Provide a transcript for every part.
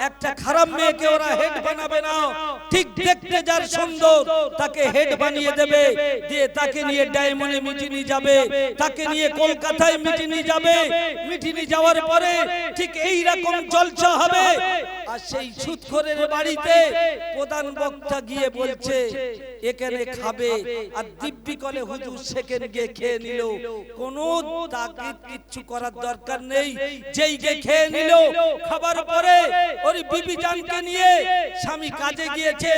একটা খারাপ মেয়েকে ওরা হেড বানাবে না, ঠিক দেখতে যার সুন্দর তাকে হেড বানিয়ে দেবে, দিয়ে তাকে নিয়ে ডায়মন্ডে মিটিনি যাবে, তাকে নিয়ে কলকাতায় মিটিনি যাবে, মিটিনি যাওয়ার পরে ঠিক এই রকম জলসা হবে। আর সেই সুদখোরের বাড়িতে প্রধান বক্তা গিয়ে বলছে এখানে খাবে, আর দিব্যি কলে হুজুর সেখানে গিয়ে খেয়ে নিল, কোনো তাকিদ কিচ্ছু করার দরকার নেই, যেই গিয়ে খেয়ে নিল। খাবার পরে ওর বিবি জানকে নিয়ে স্বামী কাজে গিয়েছে,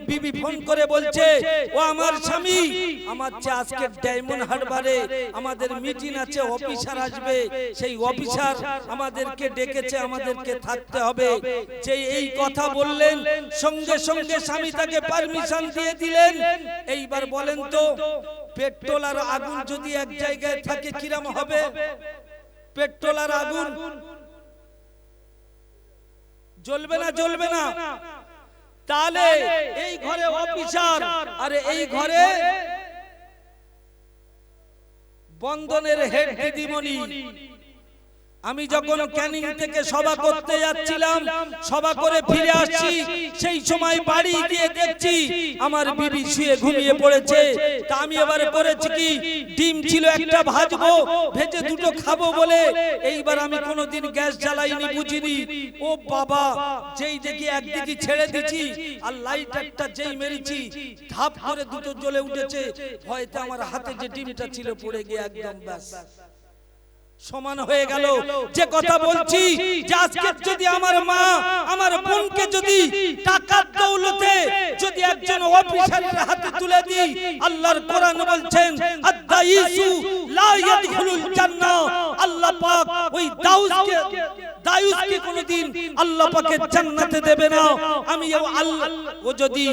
বিবি ফোন করে বলছে ও আমার স্বামী, আমার চেয়ে আজকে ডায়মন্ড হারবারে আমাদের মিটিং আছে, অফিসার আসবে, সেই অফিসার আমাদেরকে ডেকেছে, আমাদেরকে থাকতে হবে। যে এই কথা বললেন সঙ্গে সঙ্গে স্বামী তাকে পারমিশন দিয়ে দিলেন। এইবার বলেন তো পেট্রোল আর আগুন যদি এক জায়গায় থাকে কিরম হবে? পেট্রোল আর আগুন জ্বলবে না? জ্বলবে না। তাহলে এই ঘরে অফিসার আর এই ঘরে বন্ধনের হেড দিদিমণি। আমি যখন ক্যানিং থেকে সভা করতে যাচ্ছিলাম, সভা করে ফিরে আসছি, সেই সময় বাড়ি গিয়ে দেখছি আমার বিবি শুয়ে ঘুমিয়ে পড়েছে। তা আমি এবারে করেছি কি, ডিম ছিল একটা ভাজবো, ভেজে দুটো খাবো বলে এইবার আমি কোনোদিন গ্যাস জ্বালাইনি, বুঝিনি। ও বাবা, যেই দেখি একদিকে ছেড়ে দিছি আর লাইটারটা যেই মেরেছি ধাপ করে দুটো জ্বলে উঠেছে, হয়তো আমার হাতে যে ডিমটা ছিল পড়ে গিয়ে একদম ব্যাস সমান হয়ে গেল। যে কথা বলছি যে আজকে যদি আমার মা আমার বোনকে যদি টাকার দৌলতে যদি একজন অফিসারের হাতে তুলে দিই, আল্লাহর কোরআন বলছেন আদ-দাইসু লা ইয়াদখুলুল জান্নাহ, আল্লাহ পাক ওই দায়ুসকে কোনদিন আল্লাহ পাকের জান্নাতে দেবে না। আমি ও যদি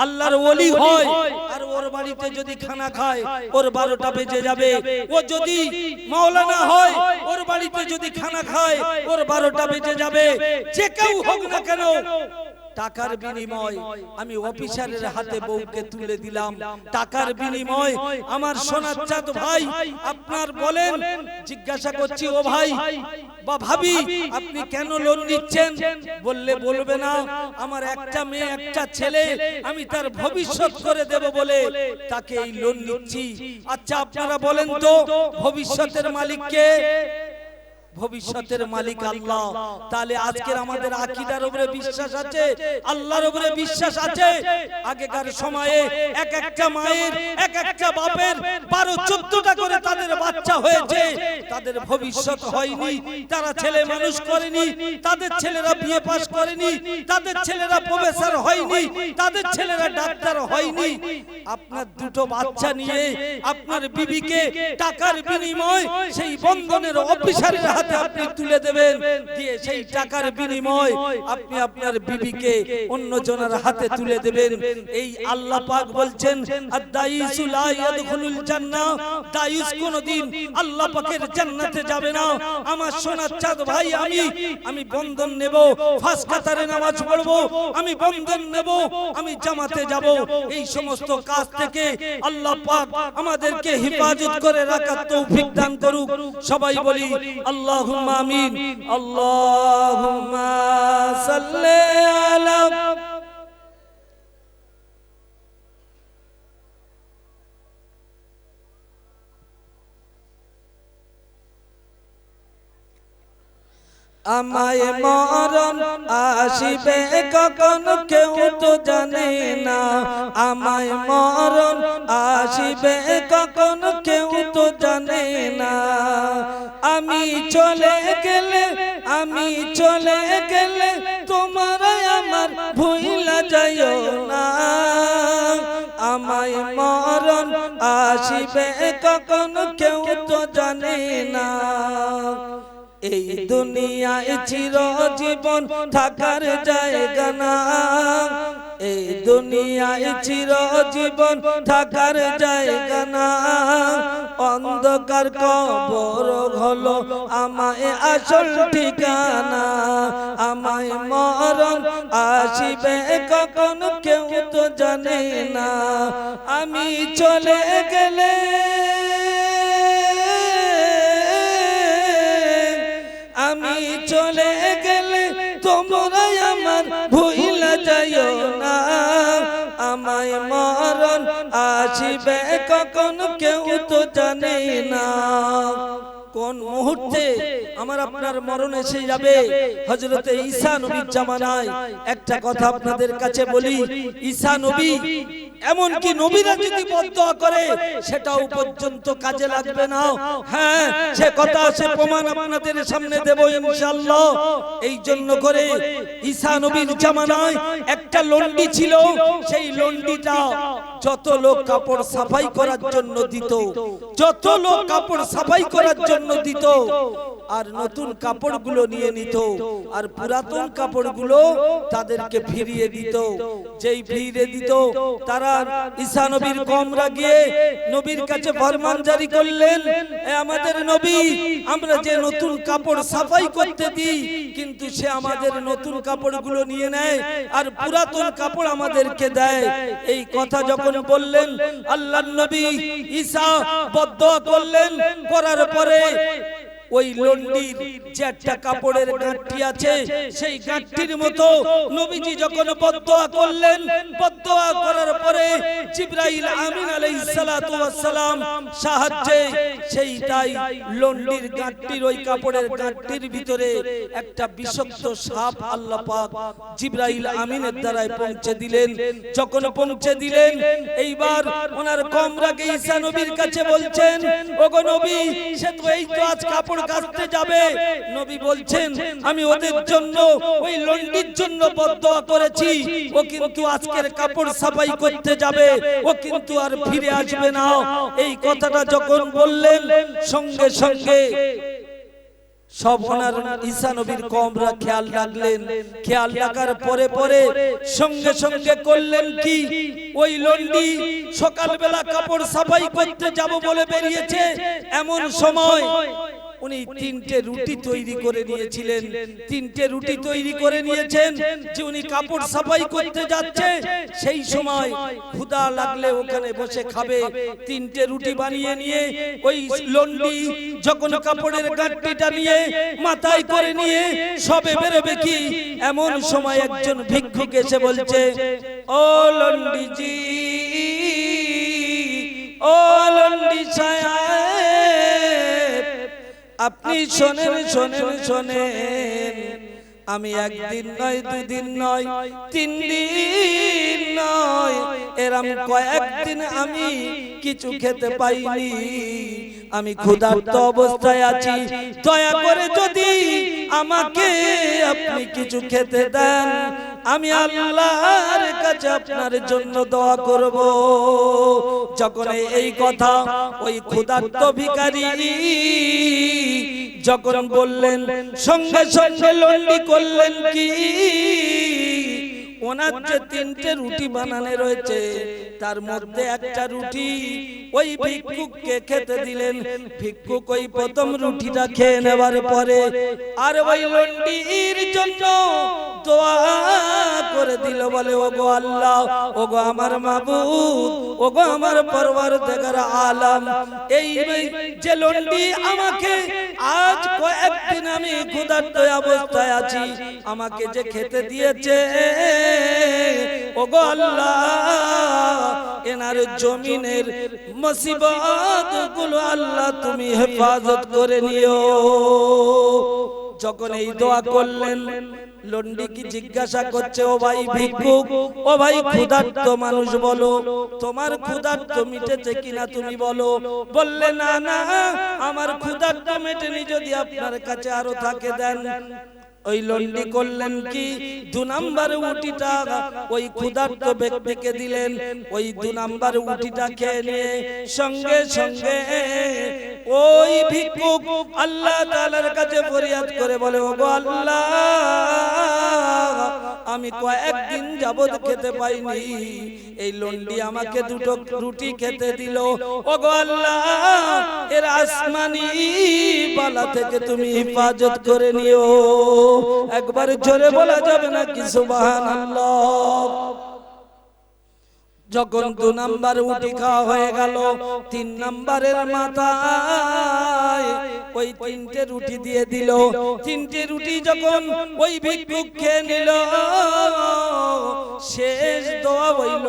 আল্লাহর ওলি হয় আর ওর বাড়িতে যদি খানা খায় ওর 12টা বেজে যাবে। ও যদি মাওলানা হয় ওর বাড়িতে যদি খানা খায় ওর 12টা বেজে যাবে। যে কেউ হোক না কেন, টাকার বিনিময় আমি অফিসারের হাতে বউকে তুলে দিলাম, টাকার বিনিময়। আমার সোনার চাঁদ ভাই, আপনার বলেন, জিজ্ঞাসা করছি ও ভাই বা ভাবি, আপনি কেন লোন নিচ্ছেন? বললে বলবে না, আমার একটা মেয়ে একটা ছেলে, আমি তার ভবিষ্যৎ করে দেব বলে তাকে এই লোন নিচ্ছি। আচ্ছা আপনারা বলেন তো ভবিষ্যতের মালিক কে? ভবিষ্যতের মালিক আল্লাহ। তাহলে আজকের আমাদের আকীদার উপরে বিশ্বাস আছে, আল্লাহর উপরে বিশ্বাস আছে। আগেকার সময়ে এক একটা মায়ের এক একটা বাপের 12-14টা করে তাদের বাচ্চা হয়েছে, তাদের ভবিষ্যৎ হয়নি, তারা ছেলে মানুষ করেনি, তাদের ছেলেরা বিয়ে পাস করেনি, তাদের ছেলেরা প্রফেসর হয়নি, তাদের ছেলেরা ডাক্তার হয়নি। আপনার দুটো বাচ্চা নিয়ে আপনার বিবিকে টাকার বিনিময় সেই বন্ধনের অফিসারের হাতে আপনি তুলে দেবেন, দিয়ে সেই টাকার বিনিময় আপনি আপনার বিবিকে অন্য জনের হাতে তুলে দেবেন। এই আল্লাহ পাক বলছেন আদ-দাইসু লা ইয়াদখুলুল জান্নাহ, দায়ুস কোনদিন আল্লাহ পাকের জান্নাতে যাবে না। আমার সোনার চাঁদ ভাই, আমি বন্ধন নেব, ফাঁস কাতারে নামাজ পড়ব, আমি বন্ধন নেব, আমি জামাতে যাব। এই সমস্ত কাজ থেকে আল্লাহ পাক আমাদেরকে হেফাজত করে রাখার তৌফিক দান করুক। সবাই বলি আল্লাহুম্মা আমিন। আল্লাহুম্মা সাল্লি আলা আমায় মরণ আসিবে কখন কেউ তো জানে না, আমায় মরণ আসিবে কখন কেউ তো জানে না। আমি চলে গেলে তোমার আমার ভুইলা যাইও না, আমায় মরণ আসিবে কখন কেউ তো জানে না। এই দুনিয়ায় চিরজীবন থাকার জায়গা না, এই দুনিয়ায় চিরজীবন থাকার জায়গা না। অন্ধকার কবর হলো আমায় আসল ঠিকানা, আমায় মরণ আসিবে কখন কেউ তো জানে না। আমি চলে গেলে তোমরা আমার ভুইলা যাইও না, আমায় মরণ আসিবে কখন কেউ তো জানে না। কোন মুহূর্তে আমার আপনার মরণ এসে যাবে। হযরতে ঈসা নবীর জামানায় একটা কথা আপনাদের কাছে বলি, ঈসা নবী এমন কি নবীরা যদি বদদোয়া করে সেটাও পর্যন্ত কাজে লাগবে না। হ্যাঁ, সে কথা সে প্রমাণ আপনাদের সামনে দেব ইনশাআল্লাহ। এই জন্য করে ঈসা নবীর জামানায় একটা লন্ডি ছিল, সেই লন্ডিটা যত লোক কাপড় সাফাই করার জন্য দিত, যত লোক কাপড় সাফাই করার জন্য দিত, আর নতুন কাপড়গুলো নিয়ে নিত, আর পুরাতন কাপড়গুলো তাদেরকে ফিরিয়ে দিত। যেই ফিরিয়ে দিত, তারা ঈসা নবীর কওমরা গিয়ে নবীর কাছে ফরমান জারি করলেন, এ আমাদের নবী, আমরা যে নতুন কাপড় সাফাই করতে দিই, কিন্তু সে আমাদের নতুন কাপড়গুলো নিয়ে নেয় আর পুরাতন কাপড় আমাদেরকে দেয়। এই কথা যখন বললেন, আল্লাহর নবী ঈসা বদদোয়া করলেন, করার পরে ওই লন্ডির যে একটা কাপড়ের গাঁটটি আছে, সেই গাঁটটির মতো নবীজি যখন বদদোয়া করলেন, বদদোয়া করার পরে জিবরাইল আমিন আলাইহিস সালাতু ওয়াস সালাম সাহায্যে সেইটাই লন্ডির গাঁটটির ওই কাপড়ের গাঁটটির ভিতরে একটা বিষাক্ত সাপ আল্লাহ পাক জিবরাইল আমিনের দ্বারাই পৌঁছে দিলেন। যখন পৌঁছে দিলেন, এইবার ওনার কওমরাকে ঈসা নবীর কাছে বলছেন, ওগো নবী, সে তো এই তো আজ কাপড় কাচতে যাবে। নবী বলছেন, আমি ওদের জন্য ওই লন্ডির জন্য বদদোয়া করেছি, ও কিন্তু আজকের কাপড় সাফাই করতে যাবে, ও কিন্তু আর ফিরে আসবে না। এই কথাটা যখন বললেন, সঙ্গে সঙ্গে সব ওনার ঈসা নবীর কওমরা খেয়াল রাখলেন। খেয়াল রাখার পরে পরে সঙ্গে সঙ্গে করলেন কি, ওই লন্ডি সকালবেলা কাপড় সাফাই করতে যাব বলে বেরিয়েছে, এমন সময় উনি তিনটে রুটি তৈরি করে নিয়েছিলেন। তিনটে রুটি তৈরি করে নিয়েছেন যে উনি কাপড় সাফাই করতে যাচ্ছে, সেই সময় ক্ষুধা লাগলে ওখানে বসে খাবে। তিনটে রুটি বানিয়ে নিয়ে ওই লন্ডি যখন কাপড়ের গাঁটটিটা নিয়ে মাথায় করে নিয়ে সবে বেরোবে কি, এমন সময় একজন ভিক্ষুক এসে বলছে, ও লন্ডিজি, ও লন্ডি সাহেব, আপনি শোনেন শোনেন শোনেন, আমি একদিন নয়, দুদিন নয়, 3 দিন নয়, এরম কয়েকদিন আমি কিছু খেতে পাইনি, আমি ক্ষুধার্ত অবস্থায় আছি। দয়া করে যদি আমাকে আপনি কিছু খেতে দেন, আমি আল্লাহর কাছে আপনার জন্য দোয়া করব। যখন এই কথা ওই ক্ষুধার্ত ভিখারি যখন বললেন, সঙ্গে সঙ্গে লন্ডি করলেন কি, ওনার যে 3টে রুটি বানানো রয়েছে, তার মধ্যে একটা রুটি ওই ভিক্ষুককে খেতে দিলেন। ভিক্ষুক ওই প্রথম রুটিটা খেয়ে নেবার পরে আর ওই লন্ডির জন্য দোয়া করে দিল, বলে, ওগো আল্লাহ, ওগো আমার মাবুদ, ওগো আমার পরওয়ারদিগার আলম, এই যে লন্ডি আমাকে আজ কয়েকদিন আমি ক্ষুধার্ত অবস্থায় আছি, আমাকে যে খেতে দিয়েছে, ওগো আল্লাহ, এনার জমিনের মুসিবত গুলো আল্লাহ তুমি হেফাজত করে নিও। যখন এই দোয়া করলেন, লন্ডি কি জিজ্ঞাসা করছে, ও ভাই ভিক্ষুক, ও ভাই ক্ষুধার্ত মানুষ, বলো তোমার ক্ষুধার্ত মিটেছে কিনা তুমি বলো। বললে, না না, আমার ক্ষুধার্ত মেটেনি, যদি আপনার কাছে আরো থাকে দেন। ওই লন্ডি করলেন কি, 2 নাম্বার উটিটা ওই ক্ষুধার্ত ব্যক্তিকে দিলেন। ওই 2 নাম্বার উটিটা খেয়ে নিয়ে সঙ্গে সঙ্গে ওই ভিক্ষুক আল্লাহ তাআলার কাছে ফরিয়াদ করে বলে, ওগো আল্লাহ, আমি কয়েকদিন যাবত খেতে পাইনি, এই লন্ডি আমাকে 2টো রুটি খেতে দিল, ওগো আল্লাহ, এর আসমানি বালা থেকে তুমি হেফাজত করে নিও। একবার জোরে বলা যাবে না কি সুবহানাল্লাহ? যখন 2 নাম্বার রুটি খাওয়া হয়ে গেল, 3 নাম্বারের মাথায় ওই 3টে রুটি দিয়ে দিল। 3টে রুটি যখন ওই ভিক্ষুক খেয়ে নিল, শেষ দোয়া হইল